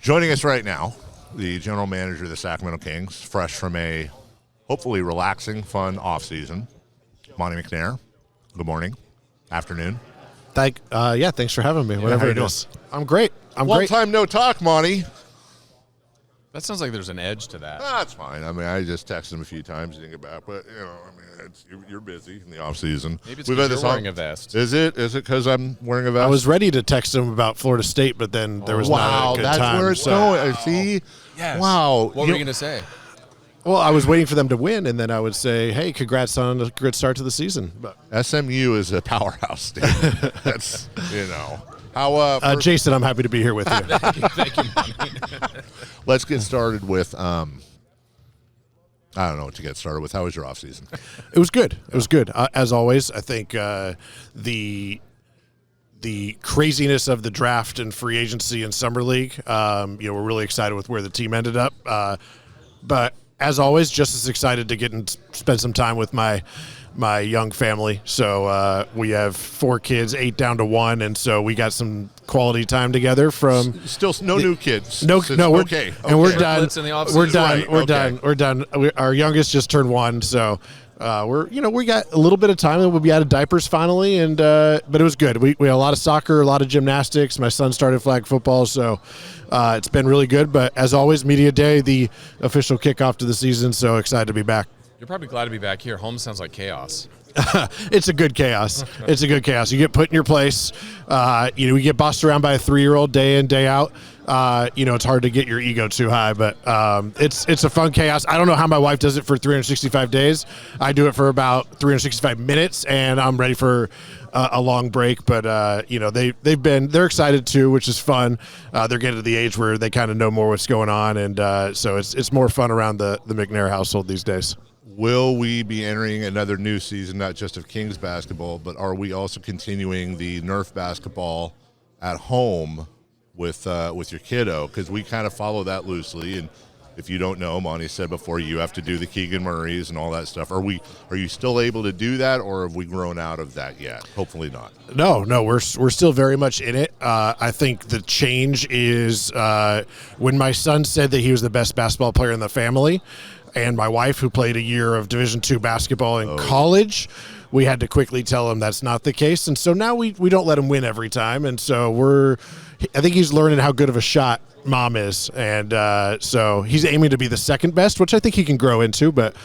Joining us right now, the general manager of the Sacramento Kings, fresh from a hopefully relaxing, fun offseason, Monte McNair. Good morning, afternoon. Thanks for having me. Yeah, whatever how you it doing? is. I'm great. Long time no talk, Monty. That sounds like there's an edge to that. That's fine. I mean, I just texted him a few times to get back, but you're busy in the off season. Maybe it's because you're wearing a vest. Is it because I'm wearing a vest? I was ready to text him about Florida State, but then there was not a good that's time. where it's going. See, Yes. wow. What were you going to say? Well, I was waiting for them to win, and then I would say, "Hey, congrats on a good start to the season." But SMU is a powerhouse state. That's how. Jason, I'm happy to be here with you. Thank you, Monty. Let's get started with. I don't know what to get started with. How was your off season? It was good. It was good. As always, I think the craziness of the draft and free agency and summer league. We're really excited with where the team ended up. But as always, just as excited to get and spend some time with my young family. So we have 4 kids, 8 down to 1, and so we got some quality time together. From still no new kids. No, we're okay. And we're done. In the We're done. Right, We're okay. done. We're done. Our youngest just turned 1, so. We got a little bit of time. We'll be out of diapers finally, and but it was good. We had a lot of soccer, a lot of gymnastics. My son started flag football, so it's been really good. But as always, media day, the official kickoff to the season. So excited to be back. You're probably glad to be back here. Home sounds like chaos. It's a good chaos. It's a good chaos. You get put in your place. We get bossed around by a 3-year-old day in, day out. It's hard to get your ego too high, but it's a fun chaos. I don't know how my wife does it for 365 days. I do it for about 365 minutes, and I'm ready for a long break. But they're excited too, which is fun. They're getting to the age where they kind of know more what's going on, and so it's more fun around the McNair household these days. Will we be entering another new season, not just of Kings basketball, but are we also continuing the Nerf basketball at home with your kiddo? Because we kind of follow that loosely. And if you don't know, Monty said before, you have to do the Keegan Murrays and all that stuff. Are you still able to do that, or have we grown out of that yet? Hopefully not. No, we're still very much in it. I think the change is when my son said that he was the best basketball player in the family, and my wife, who played a year of Division II basketball in college, we had to quickly tell him that's not the case. And so now we don't let him win every time. And so I think he's learning how good of a shot Mom is. And so he's aiming to be the second best, which I think he can grow into. But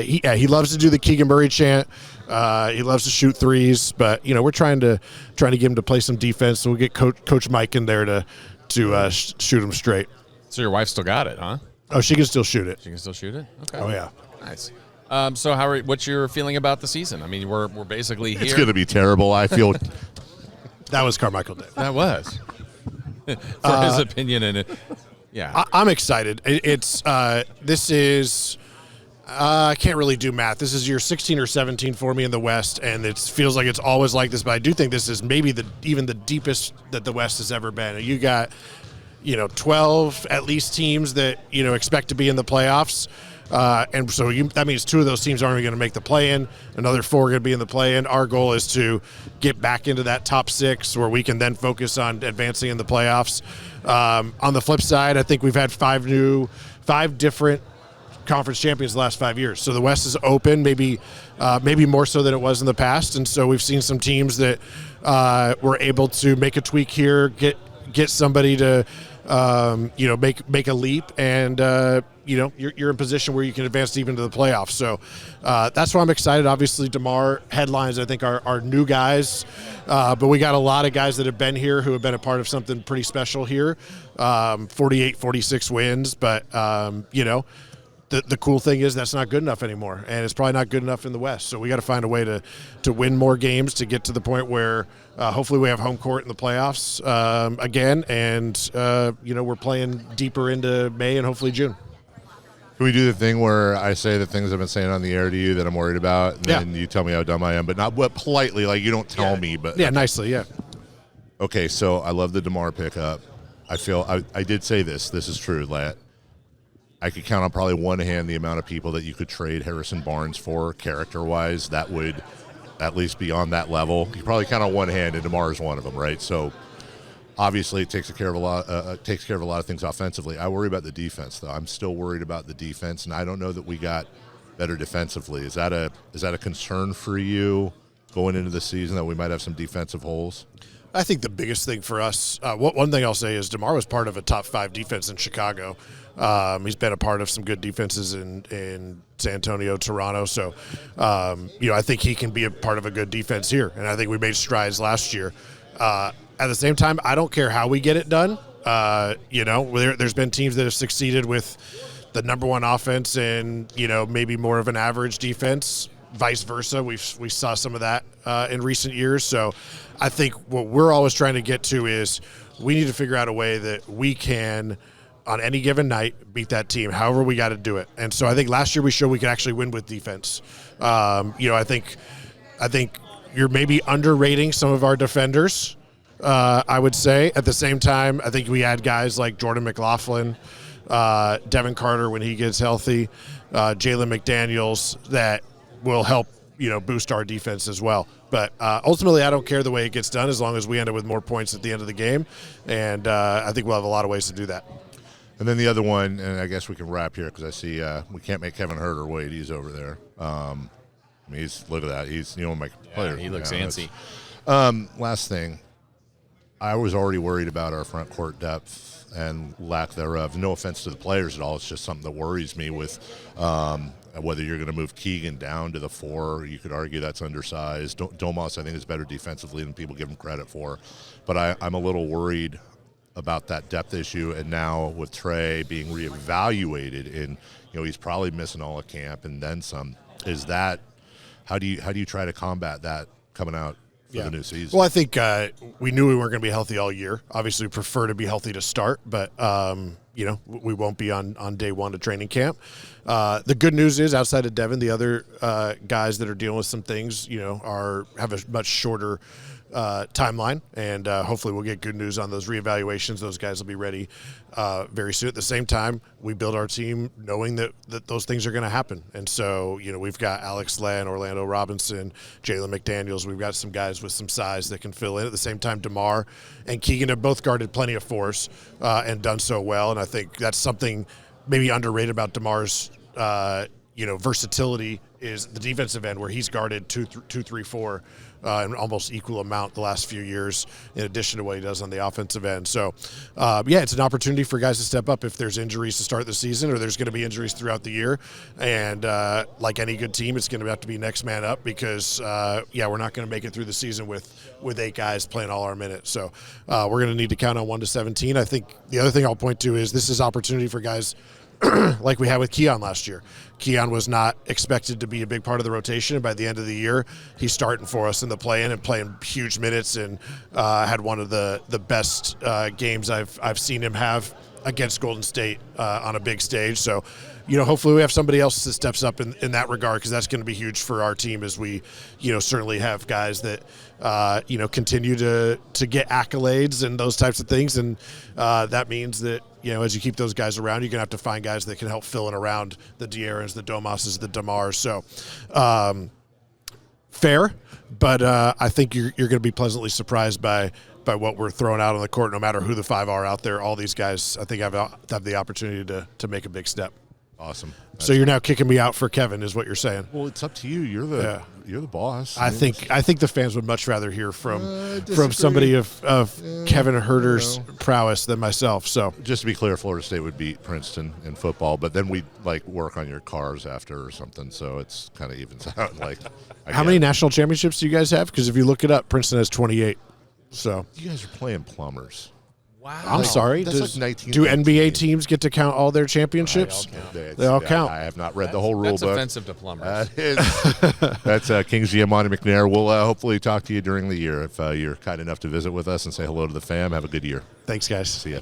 he loves to do the Keegan Murray chant. He loves to shoot threes. But, we're trying to get him to play some defense. So we'll get Coach Mike in there to shoot him straight. So your wife still got it, huh? Oh, she can still shoot it. She can still shoot it? Okay. Oh, yeah. Nice. So what's your feeling about the season? I mean, we're basically here. It's going to be terrible. I feel That was Carmichael Dave. That was. For his opinion in it. Yeah. I'm excited. This is I can't really do math. This is year 16 or 17 for me in the West, and it feels like it's always like this, but I do think this is maybe even the deepest that the West has ever been. You got 12 at least teams that expect to be in the playoffs. And so that means 2 of those teams aren't even going to make the play-in. Another 4 are going to be in the play-in. Our goal is to get back into that top 6 where we can then focus on advancing in the playoffs. On the flip side, I think we've had 5 different conference champions the last 5 years. So the West is open, maybe more so than it was in the past. And so we've seen some teams that were able to make a tweak here, get somebody to make a leap, and you're in position where you can advance even to the playoffs. So that's why I'm excited. Obviously, DeMar headlines, I think, are new guys, but we got a lot of guys that have been here who have been a part of something pretty special here. 48, 46 wins, but the cool thing is that's not good enough anymore, and it's probably not good enough in the West. So we got to find a way to win more games to get to the point where hopefully we have home court in the playoffs again, and we're playing deeper into May and hopefully June. Can we do the thing where I say the things I've been saying on the air to you that I'm worried about, and then you tell me how dumb I am, but not politely, like you don't tell me, but nicely, yeah. Okay, so I love the DeMar pickup. I feel I did say this is true, Lat. I could count on probably one hand the amount of people that you could trade Harrison Barnes for character-wise that would at least be on that level. You probably count on one hand, and DeMar is one of them, right? So Obviously, it takes care of a lot of things offensively. I worry about the defense, though. I'm still worried about the defense, and I don't know that we got better defensively. Is that a concern for you going into the season, that we might have some defensive holes? I think the biggest thing for us, one thing I'll say is DeMar was part of a top 5 defense in Chicago. He's been a part of some good defenses in San Antonio, Toronto. So, I think he can be a part of a good defense here. And I think we made strides last year. At the same time, I don't care how we get it done. There's been teams that have succeeded with the number one offense and, maybe more of an average defense. Vice versa. We saw some of that in recent years. So I think what we're always trying to get to is we need to figure out a way that we can, on any given night, beat that team. However we got to do it. And so I think last year we showed we could actually win with defense. I think you're maybe underrating some of our defenders. I would say. At the same time, I think we had guys like Jordan McLaughlin, Devin Carter when he gets healthy, Jalen McDaniels that will help, boost our defense as well. But ultimately, I don't care the way it gets done as long as we end up with more points at the end of the game. And I think we'll have a lot of ways to do that. And then the other one, and I guess we can wrap here because I see we can't make Kevin Herter wait. He's over there. Look at that. He's my player. He looks antsy. Last thing. I was already worried about our front court depth and lack thereof. No offense to the players at all. It's just something that worries me with whether you're going to move Keegan down to the 4. You could argue that's undersized. Domas, I think, is better defensively than people give him credit for. But I'm a little worried about that depth issue. And now with Trey being reevaluated and, he's probably missing all of camp and then some. Is that how do you try to combat that coming out for the new season? Well, I think we knew we weren't going to be healthy all year. Obviously, we prefer to be healthy to start, but we won't be on day one of training camp. The good news is, outside of Devin, the other guys that are dealing with some things, have a much shorter timeline, and hopefully we'll get good news on those reevaluations. Those guys will be ready very soon. At the same time, we build our team knowing that those things are going to happen. And so, we've got Alex Len, Orlando Robinson, Jalen McDaniels. We've got some guys with some size that can fill in. At the same time, DeMar and Keegan have both guarded plenty of 4s and done so well. And I think that's something maybe underrated about DeMar's versatility is the defensive end, where he's guarded 2, 3, 4 an almost equal amount the last few years, in addition to what he does on the offensive end. So, it's an opportunity for guys to step up if there's injuries to start the season, or there's going to be injuries throughout the year. And like any good team, it's going to have to be next man up because, we're not going to make it through the season with 8 guys playing all our minutes. So we're going to need to count on 1 to 17. I think the other thing I'll point to is this is opportunity for guys like we had with Keon last year. Keon was not expected to be a big part of the rotation, and by the end of the year, he's starting for us in the play-in and playing huge minutes, and had one of the best games I've seen him have against Golden State on a big stage. So, hopefully we have somebody else that steps up in that regard, because that's going to be huge for our team as we, certainly have guys that, continue to get accolades and those types of things. And that means that, as you keep those guys around, you're going to have to find guys that can help fill in around the De'Aarons, the Domases, the DeMars. So fair, but I think you're going to be pleasantly surprised by what we're throwing out on the court, no matter who the 5 are out there. All these guys, I think, have the opportunity to make a big step. Awesome. So you're now kicking me out for Kevin, is what you're saying? Well, it's up to you. You're the boss. I think the fans would much rather hear from somebody of Kevin Herter's prowess than myself. So just to be clear, Florida State would beat Princeton in football, but then we work on your cars after or something, so it's kind of evens out. How many national championships do you guys have? Because if you look it up, Princeton has 28. So you guys are playing plumbers. Wow. I'm sorry. That's Do NBA teams get to count all their championships? They all count. I have not read the whole rule book. That's offensive to plumbers. That's Kings GM Monte McNair. We'll hopefully talk to you during the year. If you're kind enough to visit with us and say hello to the fam, have a good year. Thanks, guys. See ya.